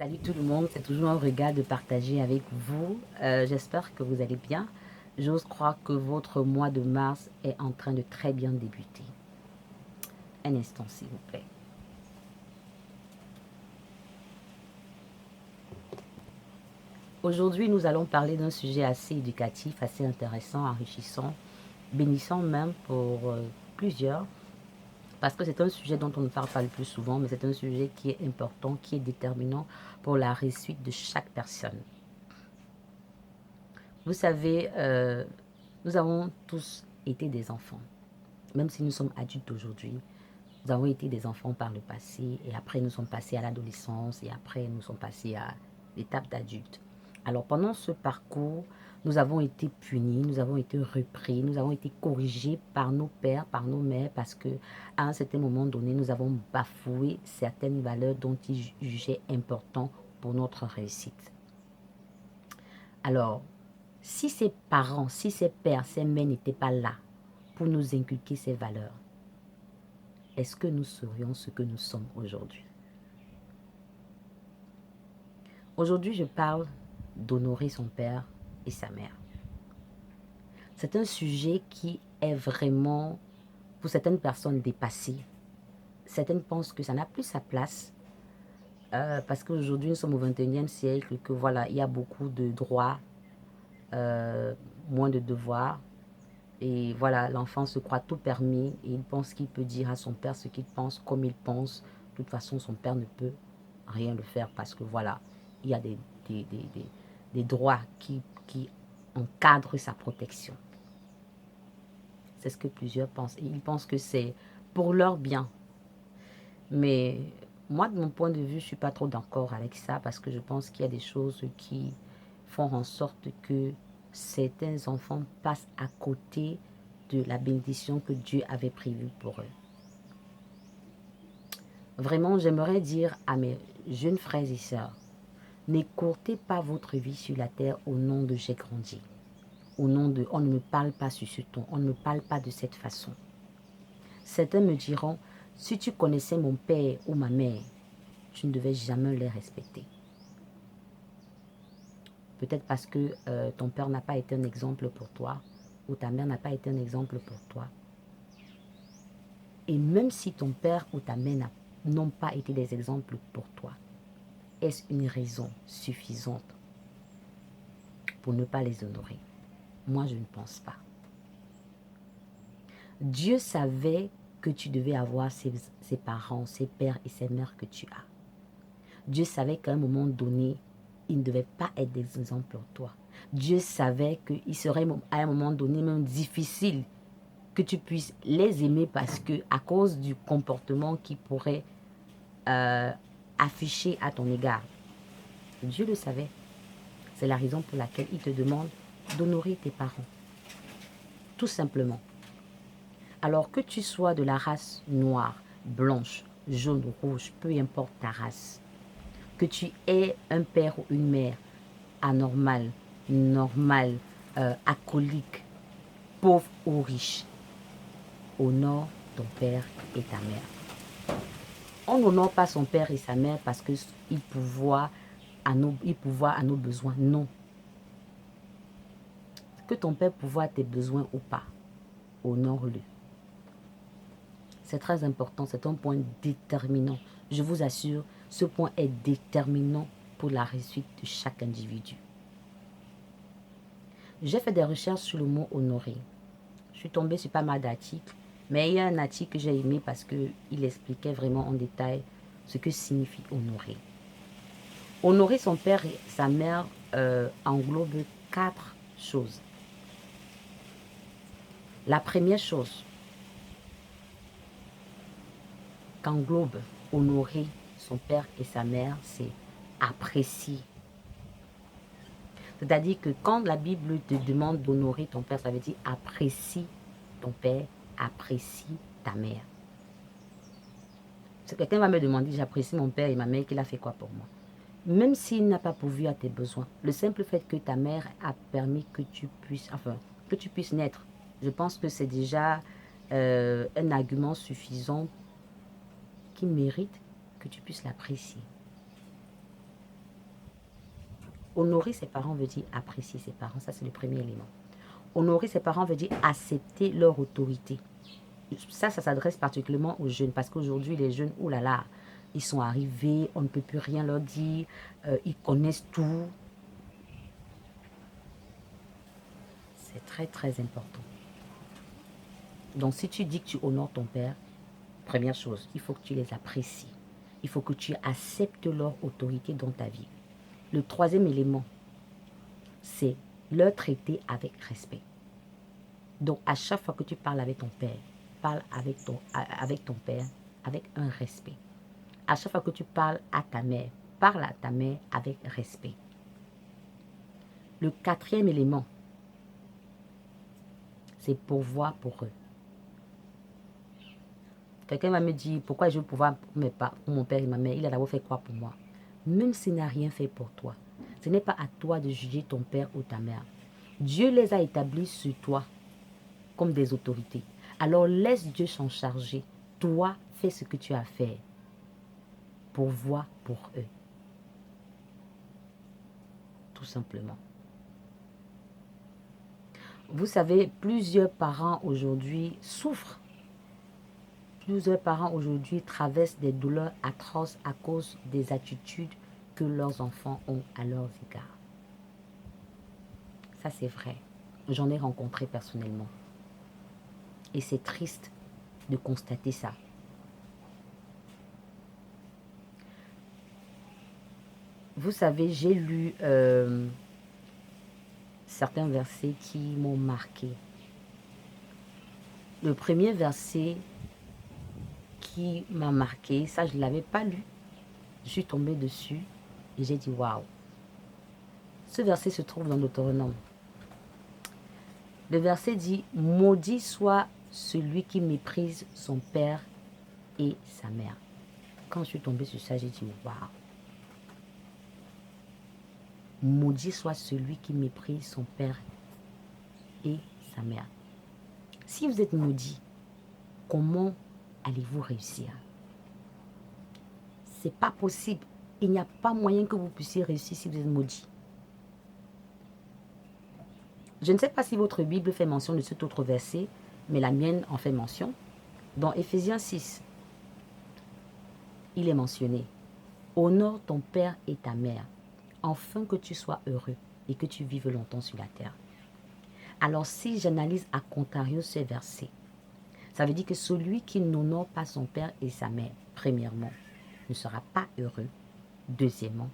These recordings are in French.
Salut tout le monde, c'est toujours un regard de partager avec vous. J'espère que vous allez bien. J'ose croire que votre mois de mars est en train de très bien débuter. Un instant, s'il vous plaît. Aujourd'hui, nous allons parler d'un sujet assez éducatif, assez intéressant, enrichissant, bénissant même pour plusieurs, parce que c'est un sujet dont on ne parle pas le plus souvent, mais c'est un sujet qui est important, qui est déterminant pour la réussite de chaque personne. Vous savez, nous avons tous été des enfants. Même si nous sommes adultes aujourd'hui, nous avons été des enfants par le passé et après nous sommes passés à l'adolescence et après nous sommes passés à l'étape d'adulte. Alors pendant ce parcours, nous avons été punis, nous avons été repris, nous avons été corrigés par nos pères, par nos mères parce que à un certain moment donné, nous avons bafoué certaines valeurs dont ils jugeaient importantes pour notre réussite. Alors, si ces parents, si ces pères, ces mères n'étaient pas là pour nous inculquer ces valeurs, est-ce que nous serions ce que nous sommes aujourd'hui? Aujourd'hui, je parle d'honorer son père et sa mère. C'est un sujet qui est vraiment, pour certaines personnes, dépassé. Certaines pensent que ça n'a plus sa place parce qu'aujourd'hui, nous sommes au 21e siècle, que voilà, il y a beaucoup de droits, moins de devoirs. Et voilà, l'enfant se croit tout permis et il pense qu'il peut dire à son père ce qu'il pense, comme il pense. De toute façon, son père ne peut rien le faire parce que voilà, il y a des, des, des droits qui encadrent sa protection. C'est ce que plusieurs pensent. Et ils pensent que c'est pour leur bien. Mais moi, de mon point de vue, je ne suis pas trop d'accord avec ça parce que je pense qu'il y a des choses qui font en sorte que certains enfants passent à côté de la bénédiction que Dieu avait prévue pour eux. Vraiment, j'aimerais dire à mes jeunes frères et sœurs, n'écourtez pas votre vie sur la terre au nom de j'ai grandi. Au nom de on ne me parle pas sur ce ton, on ne me parle pas de cette façon. Certains me diront, si tu connaissais mon père ou ma mère, tu ne devais jamais les respecter. Peut-être parce que ton père n'a pas été un exemple pour toi ou ta mère n'a pas été un exemple pour toi. Et même si ton père ou ta mère n'ont pas été des exemples pour toi, est-ce une raison suffisante pour ne pas les honorer? Moi, je ne pense pas. Dieu savait que tu devais avoir ces parents, ces pères et ces mères que tu as. Dieu savait qu'à un moment donné, ils ne devaient pas être des exemples pour toi. Dieu savait qu'il serait à un moment donné même difficile que tu puisses les aimer parce que à cause du comportement qu'ils pourraient afficher à ton égard. Dieu le savait. C'est la raison pour laquelle il te demande d'honorer tes parents. Tout simplement. Alors que tu sois de la race noire, blanche, jaune, rouge, peu importe ta race, que tu aies un père ou une mère anormal, normal, alcoolique, pauvre ou riche, honore ton père et ta mère. On n'honore pas son père et sa mère parce qu'ils pourvoient à nos besoins. Non. Que ton père pourvoie à tes besoins ou pas, honore-le. C'est très important, c'est un point déterminant. Je vous assure, ce point est déterminant pour la réussite de chaque individu. J'ai fait des recherches sur le mot honorer. Je suis tombée sur pas mal d'articles, mais il y a un article que j'ai aimé parce qu'il expliquait vraiment en détail ce que signifie honorer. Honorer son père et sa mère englobe 4 choses. La première chose qu'englobe honorer son père et sa mère, c'est apprécier. C'est-à-dire que quand la Bible te demande d'honorer ton père, ça veut dire apprécie ton père, apprécie ta mère. Si quelqu'un va me demander, j'apprécie mon père et ma mère, qu'il a fait quoi pour moi? Même s'il n'a pas pourvu à tes besoins, le simple fait que ta mère a permis que tu puisses naître, je pense que c'est déjà un argument suffisant qui mérite que tu puisses l'apprécier. Honorer ses parents veut dire apprécier ses parents. Ça, c'est le premier élément. Honorer ses parents veut dire accepter leur autorité. Ça s'adresse particulièrement aux jeunes parce qu'aujourd'hui, les jeunes, oh là là, ils sont arrivés, on ne peut plus rien leur dire, ils connaissent tout. C'est très, très important. Donc, si tu dis que tu honores ton père, première chose, il faut que tu les apprécies. Il faut que tu acceptes leur autorité dans ta vie. Le troisième élément, c'est leur traiter avec respect. Donc, à chaque fois que tu parles avec ton père, parle avec ton père avec un respect. À chaque fois que tu parles à ta mère, parle à ta mère avec respect. Le quatrième élément, c'est pourvoir pour eux. Quelqu'un va me dire, pourquoi je veux pouvoir pour mon père et ma mère? Il a d'abord fait quoi pour moi? Même s'il n'a rien fait pour toi, ce n'est pas à toi de juger ton père ou ta mère. Dieu les a établis sur toi comme des autorités. Alors laisse Dieu s'en charger. Toi, fais ce que tu as à faire. Pourvoir pour eux. Tout simplement. Vous savez, plusieurs parents aujourd'hui souffrent. Plusieurs parents aujourd'hui traversent des douleurs atroces à cause des attitudes que leurs enfants ont à leurs égards. Ça, c'est vrai. J'en ai rencontré personnellement. Et c'est triste de constater ça. Vous savez, j'ai lu certains versets qui m'ont marqué. Le premier verset qui m'a marqué, ça je ne l'avais pas lu. Je suis tombée dessus et j'ai dit waouh. Ce verset se trouve dans Deutéronome. Le verset dit, maudit soit celui qui méprise son père et sa mère. Quand je suis tombée sur ça, j'ai dit waouh. Maudit soit celui qui méprise son père et sa mère. Si vous êtes maudit, comment allez-vous réussir? C'est pas possible. Il n'y a pas moyen que vous puissiez réussir si vous êtes maudit. Je ne sais pas si votre Bible fait mention de cet autre verset, mais la mienne en fait mention. Dans Éphésiens 6, il est mentionné, honore ton père et ta mère, afin que tu sois heureux et que tu vives longtemps sur la terre. Alors si j'analyse à contrario ce verset, ça veut dire que celui qui n'honore pas son père et sa mère, premièrement, ne sera pas heureux. Deuxièmement,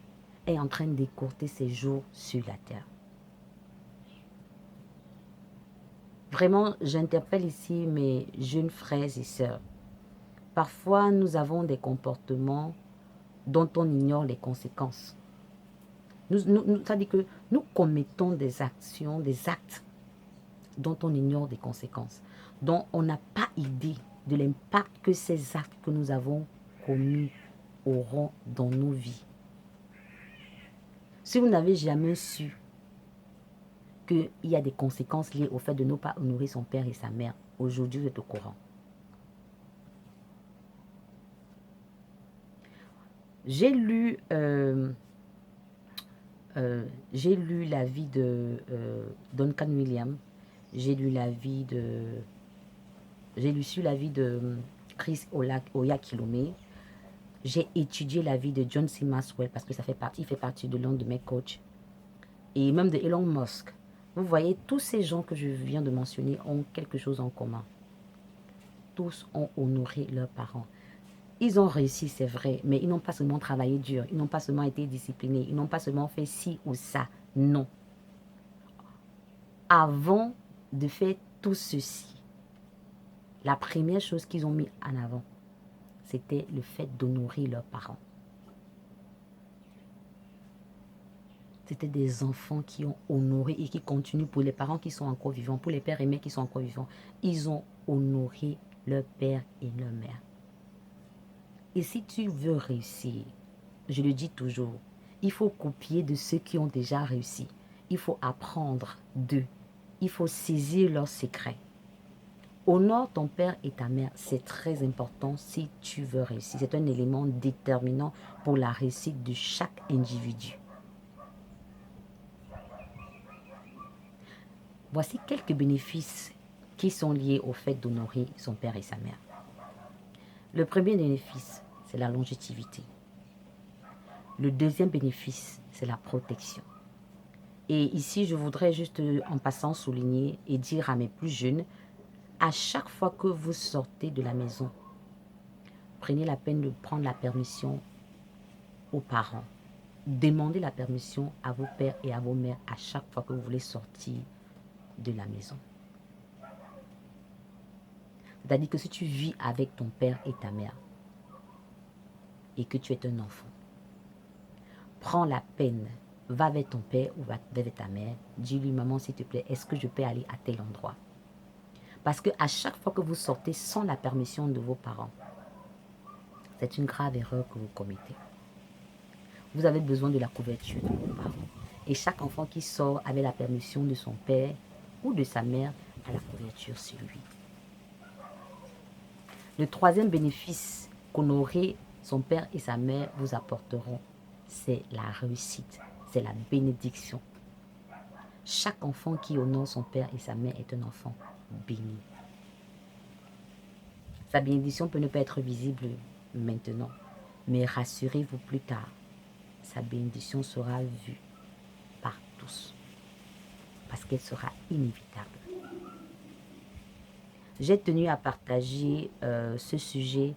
est en train d'écourter ses jours sur la terre. Vraiment, j'interpelle ici mes jeunes frères et sœurs. Parfois, nous avons des comportements dont on ignore les conséquences. Ça dit que nous commettons des actions, des actes dont on ignore des conséquences, dont on n'a pas idée de l'impact que ces actes que nous avons commis auront dans nos vies. Si vous n'avez jamais su qu'il y a des conséquences liées au fait de ne pas honorer son père et sa mère, aujourd'hui vous êtes au courant. J'ai lu la vie de Duncan Williams. J'ai lu sur la vie de Chris Oyakilome. J'ai étudié la vie de John C. Maxwell parce que il fait partie de l'un de mes coachs. Et même de Elon Musk. Vous voyez, tous ces gens que je viens de mentionner ont quelque chose en commun. Tous ont honoré leurs parents. Ils ont réussi, c'est vrai, mais ils n'ont pas seulement travaillé dur, ils n'ont pas seulement été disciplinés, ils n'ont pas seulement fait ci ou ça, non. Avant de faire tout ceci, la première chose qu'ils ont mis en avant, c'était le fait d'honorer leurs parents. C'était des enfants qui ont honoré et qui continuent pour les parents qui sont encore vivants, pour les pères et mères qui sont encore vivants. Ils ont honoré leur père et leur mère. Et si tu veux réussir, je le dis toujours, il faut copier de ceux qui ont déjà réussi. Il faut apprendre d'eux. Il faut saisir leurs secrets. Honore ton père et ta mère, c'est très important si tu veux réussir. C'est un élément déterminant pour la réussite de chaque individu. Voici quelques bénéfices qui sont liés au fait d'honorer son père et sa mère. Le premier bénéfice, c'est la longévité. Le deuxième bénéfice, c'est la protection. Et ici, je voudrais juste en passant souligner et dire à mes plus jeunes, à chaque fois que vous sortez de la maison, prenez la peine de prendre la permission aux parents. Demandez la permission à vos pères et à vos mères à chaque fois que vous voulez sortir de la maison. C'est-à-dire que si tu vis avec ton père et ta mère et que tu es un enfant, prends la peine, va avec ton père ou va avec ta mère, dis-lui, maman, s'il te plaît, est-ce que je peux aller à tel endroit? Parce qu'à chaque fois que vous sortez sans la permission de vos parents, c'est une grave erreur que vous commettez. Vous avez besoin de la couverture de vos parents. Et chaque enfant qui sort avec la permission de son père ou de sa mère a la couverture sur lui. Le troisième bénéfice qu'honorer son père et sa mère vous apporteront, c'est la réussite, c'est la bénédiction. Chaque enfant qui honore son père et sa mère est un enfant béni. Sa bénédiction peut ne pas être visible maintenant, mais rassurez-vous plus tard, sa bénédiction sera vue par tous, parce qu'elle sera inévitable. J'ai tenu à partager ce sujet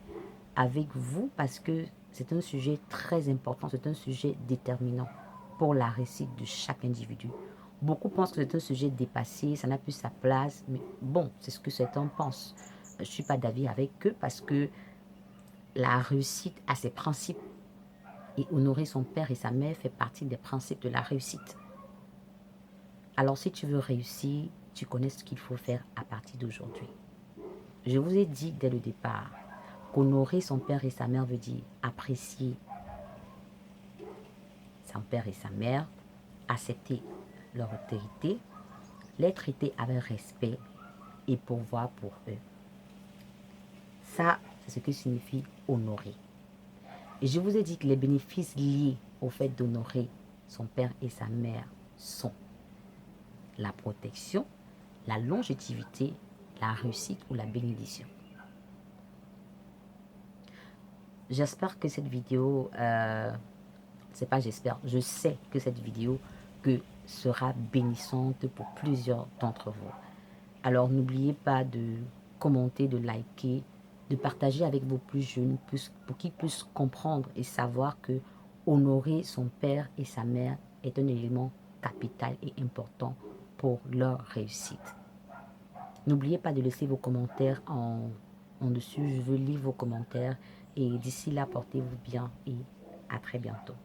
avec vous parce que c'est un sujet très important, c'est un sujet déterminant pour la réussite de chaque individu. Beaucoup pensent que c'est un sujet dépassé, ça n'a plus sa place, mais bon, c'est ce que certains pensent. Je ne suis pas d'avis avec eux parce que la réussite a ses principes et honorer son père et sa mère fait partie des principes de la réussite. Alors si tu veux réussir, tu connais ce qu'il faut faire à partir d'aujourd'hui. Je vous ai dit dès le départ qu'honorer son père et sa mère veut dire apprécier son père et sa mère, accepter leur autorité, les traiter avec respect et pourvoir pour eux. Ça, c'est ce que signifie honorer. Et je vous ai dit que les bénéfices liés au fait d'honorer son père et sa mère sont la protection, la longévité, la réussite ou la bénédiction. J'espère que cette vidéo, c'est pas j'espère, je sais que cette vidéo sera bénissante pour plusieurs d'entre vous. Alors n'oubliez pas de commenter, de liker, de partager avec vos plus jeunes pour qu'ils puissent comprendre et savoir que honorer son père et sa mère est un élément capital et important pour leur réussite. N'oubliez pas de laisser vos commentaires en dessus. Je veux lire vos commentaires et d'ici là, portez-vous bien et à très bientôt.